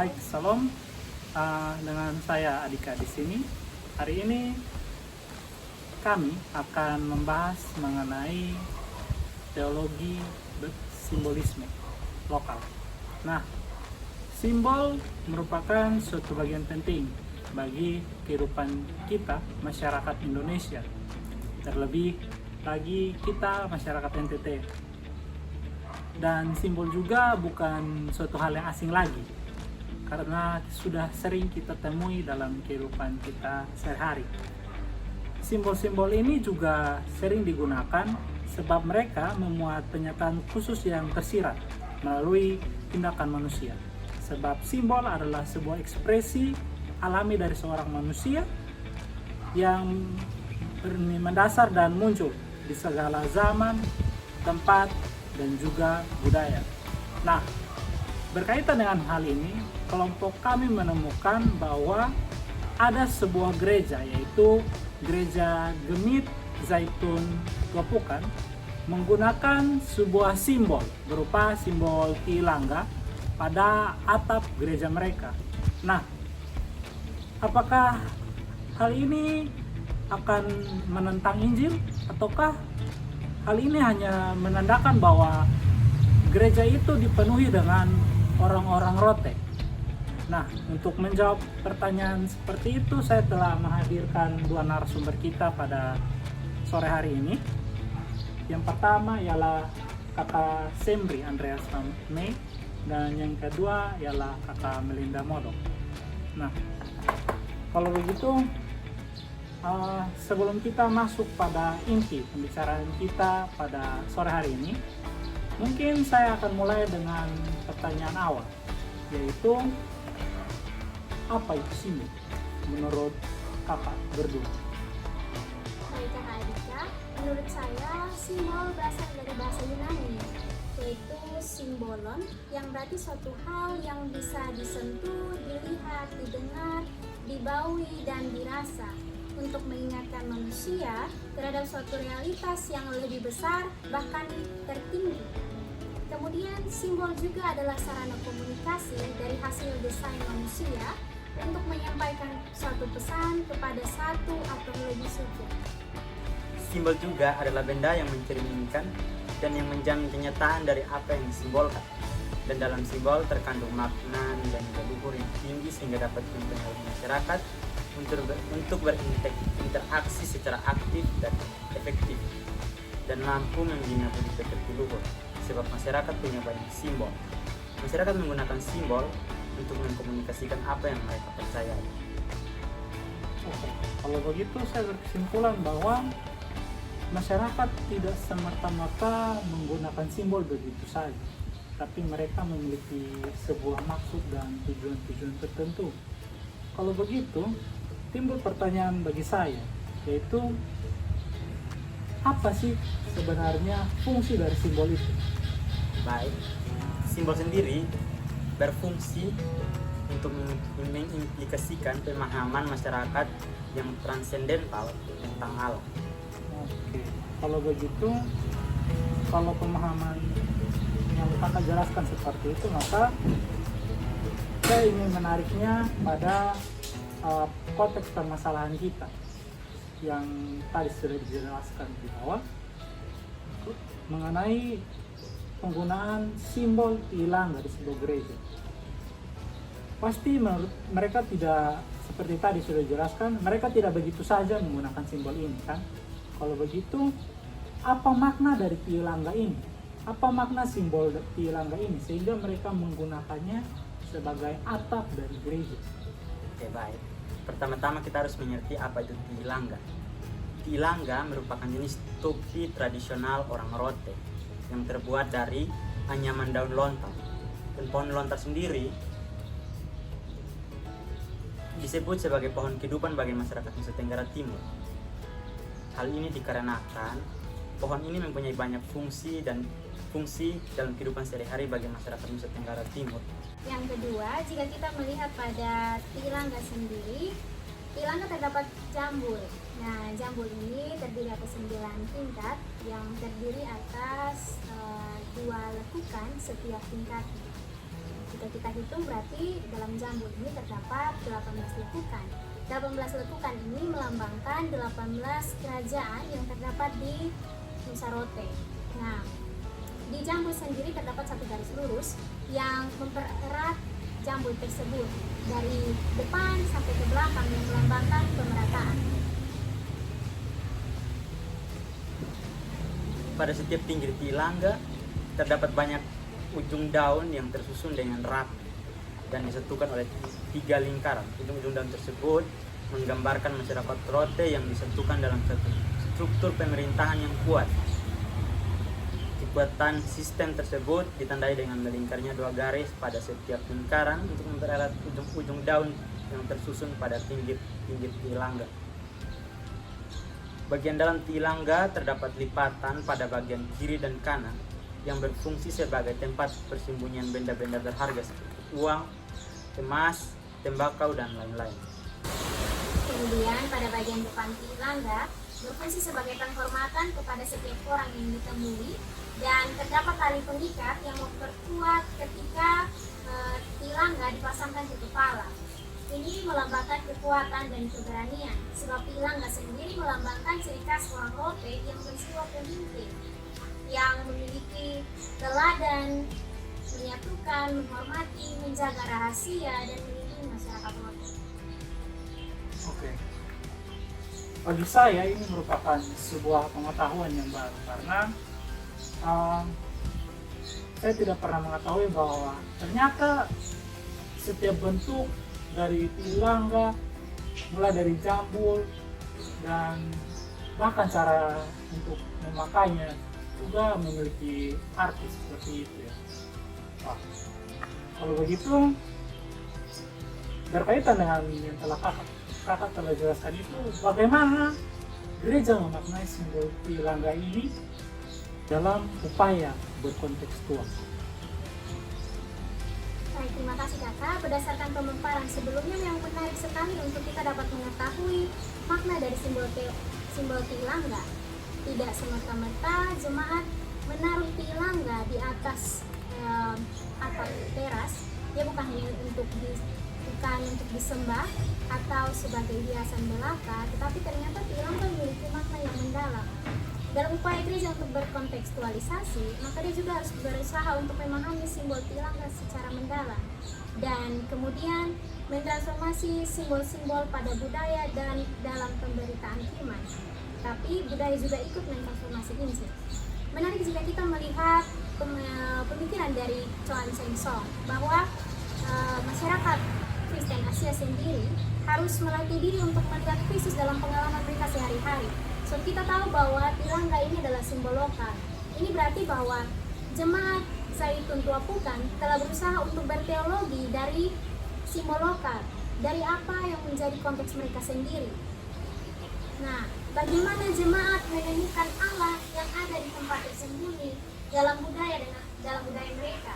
Baik, Salam. Dengan saya Adika di sini. Hari ini kami akan membahas mengenai teologi simbolisme lokal. Nah, simbol merupakan suatu bagian penting bagi kehidupan kita, masyarakat Indonesia. Terlebih lagi kita, masyarakat NTT. Dan simbol juga bukan suatu hal yang asing lagi, karena sudah sering kita temui dalam kehidupan kita sehari-hari. Simbol-simbol ini juga sering digunakan sebab mereka memuat pernyataan khusus yang tersirat melalui tindakan manusia. Sebab simbol adalah sebuah ekspresi alami dari seorang manusia yang mendasar dan muncul di segala zaman, tempat, dan juga budaya. Nah, berkaitan dengan hal ini, kelompok kami menemukan bahwa ada sebuah gereja, yaitu Gereja Gemit Zaitun Gepukan, menggunakan sebuah simbol berupa simbol Tilangga pada atap gereja mereka. Nah, apakah hal ini akan menentang Injil, ataukah hal ini hanya menandakan bahwa gereja itu dipenuhi dengan orang-orang rote? Nah, untuk menjawab pertanyaan seperti itu, saya telah menghadirkan dua narasumber kita pada sore hari ini. Yang pertama ialah Kakak Sembri Andreas May, dan yang kedua ialah Kakak Melinda Modok. Nah, kalau begitu, sebelum kita masuk pada inti pembicaraan kita pada sore hari ini, mungkin saya akan mulai dengan pertanyaan awal, yaitu apa itu simbol menurut kakak berdua? Baik Kak Adika, menurut saya simbol berasal dari bahasa Yunani, yaitu simbolon, yang berarti suatu hal yang bisa disentuh, dilihat, didengar, dibaui, dan dirasa, untuk mengingatkan manusia terhadap suatu realitas yang lebih besar, bahkan tertinggi. Kemudian simbol juga adalah sarana komunikasi dari hasil desain manusia untuk menyampaikan suatu pesan kepada satu atau lebih subjek. Simbol juga adalah benda yang mencerminkan dan yang menjamin kenyataan dari apa yang disimbolkan. Dan dalam simbol terkandung makna dan leluhur yang tinggi sehingga dapat mempengaruhi masyarakat untuk berinteraksi secara aktif dan efektif, dan mampu membina budi pekerti luhur, sebab masyarakat punya banyak simbol. Masyarakat menggunakan simbol untuk mengkomunikasikan apa yang mereka percayai. Oke, kalau begitu saya berkesimpulan bahwa masyarakat tidak semata-mata menggunakan simbol begitu saja, tapi mereka memiliki sebuah maksud dan tujuan-tujuan tertentu. Kalau begitu, timbul pertanyaan bagi saya, yaitu apa sih sebenarnya fungsi dari simbol itu? Baik, simbol sendiri berfungsi untuk mengimplikasikan pemahaman masyarakat yang transendental tentang alam. Oke, kalau begitu, kalau pemahaman yang kakak jelaskan seperti itu, maka saya ingin menariknya pada konteks permasalahan kita yang tadi sudah dijelaskan di awal mengenai penggunaan simbol Tilangga dari sebuah gereja. Pasti menurut mereka tidak, seperti tadi sudah dijelaskan, mereka tidak begitu saja menggunakan simbol ini, kan? Kalau begitu, apa makna dari Tilangga ini? Apa makna simbol Tilangga ini sehingga mereka menggunakannya sebagai atap dari gereja? Oke, baik. Pertama-tama kita harus mengerti apa itu Tilangga. Tilangga merupakan jenis topi tradisional orang Rote yang terbuat dari anyaman daun lontar. Dan pohon lontar sendiri disebut sebagai pohon kehidupan bagi masyarakat Nusa Tenggara Timur. Hal ini dikarenakan pohon ini mempunyai banyak fungsi dalam kehidupan sehari-hari bagi masyarakat Nusa Tenggara Timur. Yang kedua, jika kita melihat pada Tilangga sendiri, Tilangga terdapat jambul. Nah, jambul ini terdiri atas 9 tingkat yang terdiri atas 2 lekukan setiap tingkatnya. Jika kita hitung berarti dalam jambul ini terdapat 18 lekukan. 18 lekukan ini melambangkan 18 kerajaan yang terdapat di Nusa Rote. Nah, di jambul sendiri terdapat satu garis lurus yang mempererat jambul tersebut dari depan sampai ke belakang yang melambangkan pemerataan. Pada setiap pinggir tilangga terdapat banyak ujung daun yang tersusun dengan rapi dan disatukan oleh 3 lingkaran. Ujung-ujung daun tersebut menggambarkan masyarakat Rote yang disatukan dalam satu struktur pemerintahan yang kuat. Kekuatan sistem tersebut ditandai dengan melingkarnya 2 garis pada setiap lingkaran untuk mempererat ujung-ujung daun yang tersusun pada pinggir-pinggir tilangga. Bagian dalam tilangga terdapat lipatan pada bagian kiri dan kanan yang berfungsi sebagai tempat persembunyian benda-benda berharga seperti uang, emas, tembakau, dan lain-lain. Kemudian pada bagian depan tilangga berfungsi sebagai penghormatan kepada setiap orang yang ditemui, dan terdapat tali pengikat yang memperkuat ketika tilangga dipasangkan ke kepala. Ini melambangkan kekuatan dan keberanian, sebab tilangga sendiri melambangkan ciri khas orang Rote yang berjiwa pemimpin, yang memiliki teladan, menyatukan, menghormati, menjaga rahasia, dan melindungi masyarakat Rote. Oke. Bagi saya ini merupakan sebuah pengetahuan yang baru karena saya tidak pernah mengetahui bahwa ternyata setiap bentuk dari tilangga, mulai dari jambul dan bahkan cara untuk memakainya juga memiliki arti seperti itu ya. Wah, kalau begitu berkaitan dengan yang telah kakak telah jelaskan itu, bagaimana gereja memaknai simbol tilangga ini dalam upaya berkontekstual. Baik, terima kasih kakak. Berdasarkan pemaparan sebelumnya yang menarik sekali untuk kita dapat mengetahui makna dari simbol tilangga. Tidak semata-mata jemaat menaruh tilangga di atas atap teras, ya bukan hanya untuk disembah atau sebagai hiasan belaka, tetapi ternyata tilangga memiliki makna yang mendalam. Dalam upaya gereja untuk berkontekstualisasi, maka dia juga harus berusaha untuk memahami simbol tilangga secara mendalam dan kemudian mentransformasi simbol-simbol pada budaya dan dalam pemberitaan iman. Tapi budaya juga ikut mentransformasi Injil. Menarik jika kita melihat pemikiran dari Chuan Cheng Song bahwa masyarakat Kristen Asia sendiri harus melatih diri untuk melihat Kristus dalam pengalaman mereka sehari-hari. So, kita tahu bahwa tilangga ini adalah simbol lokal. Ini berarti bahwa jemaat Zaitun Tua Pukang telah berusaha untuk berteologi dari simbol lokal, dari apa yang menjadi konteks mereka sendiri. Nah, bagaimana jemaat menemukan Allah yang ada di tempat tersembunyi dalam budaya mereka?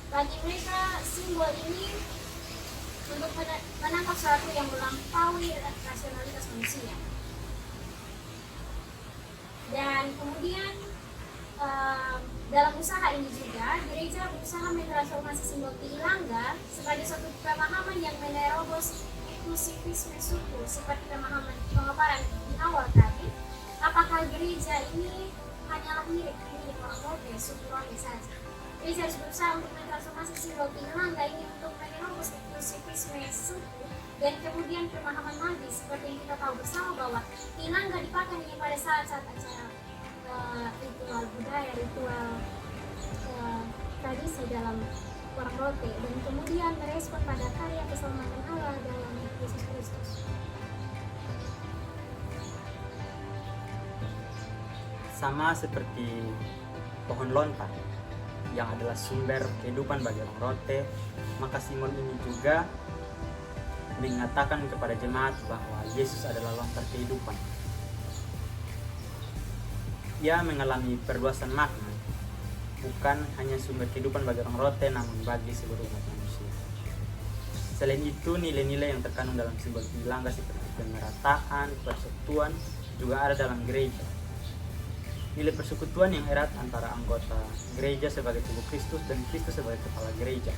Bagi mereka, simbol ini untuk menangkap sesuatu yang melampaui rasionalitas manusia. Dan kemudian dalam usaha ini juga gereja berusaha mentransformasi simbol tilangga sebagai suatu pemahaman yang menerobos inklusivisme suku seperti pemaparan di awal tadi. Apakah gereja ini hanyalah milik orang Rote, suku Rote saja? Gereja harus berusaha untuk mentransformasi simbol tilangga ini untuk menerobos inklusivisme suku dan kemudian pemahaman magis seperti yang kita tahu bersama bahwa tilangga dipakai hanya pada saat-saat acara ritual budaya, ritual tradisi dalam orang Rote, dan kemudian merespon pada karya keselamatan Allah dalam Yesus Kristus. Sama seperti pohon lontar yang adalah sumber kehidupan bagi orang Rote, maka simbol ini juga mengatakan kepada jemaat bahwa Yesus adalah lontar kehidupan. Ia mengalami perluasan makna, bukan hanya sumber kehidupan bagi orang Rote, namun bagi seluruh umat manusia. Selain itu, nilai-nilai yang terkandung dalam simbol tilangga seperti pemerataan, persekutuan juga ada dalam gereja. Nilai persekutuan yang erat antara anggota gereja sebagai tubuh Kristus dan Kristus sebagai kepala gereja.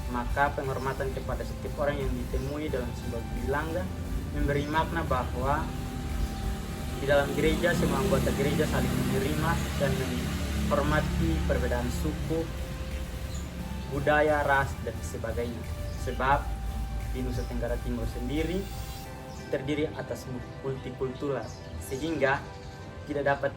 Maka penghormatan kepada setiap orang yang ditemui dalam simbol Tilangga memberi makna bahwa di dalam gereja semua anggota gereja saling menerima dan menghormati perbedaan suku, budaya, ras, dan sebagainya. Sebab di Nusa Tenggara Timur sendiri terdiri atas multikultural, sehingga tidak dapat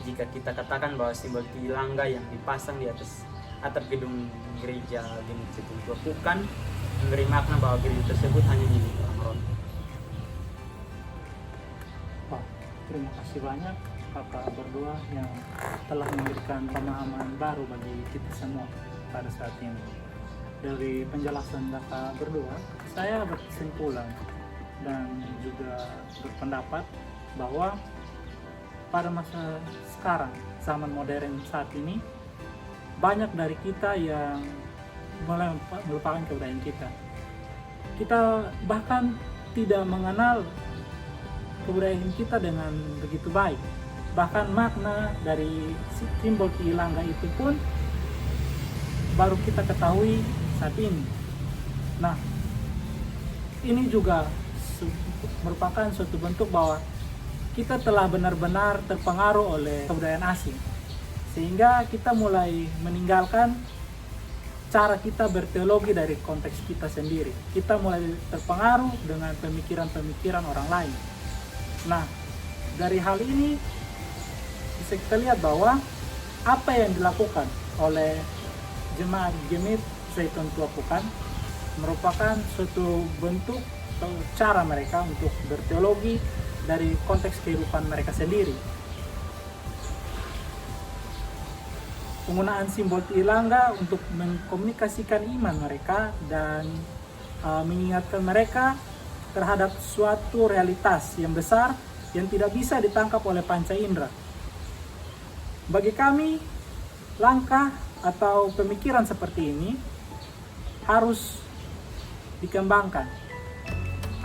jika kita katakan bahwa simbol Tilangga yang dipasang di atas atap gedung gereja Genit Cetung bukan memberi makna bahwa gereja tersebut hanya milik orang Rondo. Wah, terima kasih banyak kakak berdua yang telah memberikan pemahaman baru bagi kita semua pada saat ini. Dari penjelasan kakak berdua, saya berkesimpulan dan juga berpendapat bahwa pada masa sekarang, zaman modern saat ini, banyak dari kita yang mulai melupakan kebudayaan kita. Kita bahkan tidak mengenal kebudayaan kita dengan begitu baik. Bahkan makna dari simbol Tilangga itu pun baru kita ketahui saat ini. Nah, ini juga merupakan suatu bentuk bahwa kita telah benar-benar terpengaruh oleh kebudayaan asing, sehingga kita mulai meninggalkan cara kita berteologi dari konteks kita sendiri. Kita mulai terpengaruh dengan pemikiran-pemikiran orang lain. Nah, dari hal ini bisa kita lihat bahwa apa yang dilakukan oleh jemaat Genit Cetung Tuapukan merupakan suatu bentuk atau cara mereka untuk berteologi dari konteks kehidupan mereka sendiri. Penggunaan simbol Tilangga untuk mengkomunikasikan iman mereka dan mengingatkan mereka terhadap suatu realitas yang besar yang tidak bisa ditangkap oleh panca indera. Bagi kami, langkah atau pemikiran seperti ini harus dikembangkan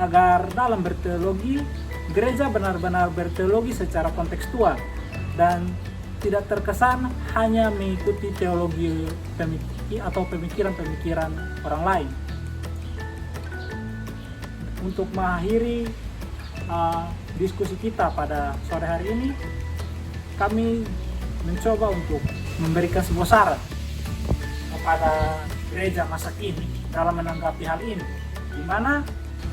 agar dalam berteologi, gereja benar-benar berteologi secara kontekstual dan tidak terkesan hanya mengikuti teologi atau pemikiran-pemikiran orang lain. Untuk mengakhiri diskusi kita pada sore hari ini, kami mencoba untuk memberikan sebuah saran kepada gereja masa kini dalam menanggapi hal ini, di mana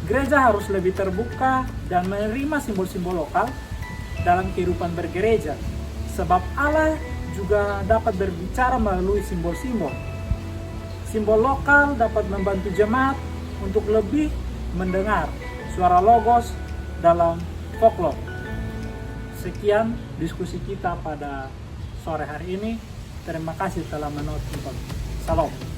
gereja harus lebih terbuka dan menerima simbol-simbol lokal dalam kehidupan bergereja, sebab Allah juga dapat berbicara melalui simbol-simbol. Simbol lokal dapat membantu jemaat untuk lebih mendengar suara logos dalam folklore. Sekian diskusi kita pada sore hari ini. Terima kasih telah menonton. Salam.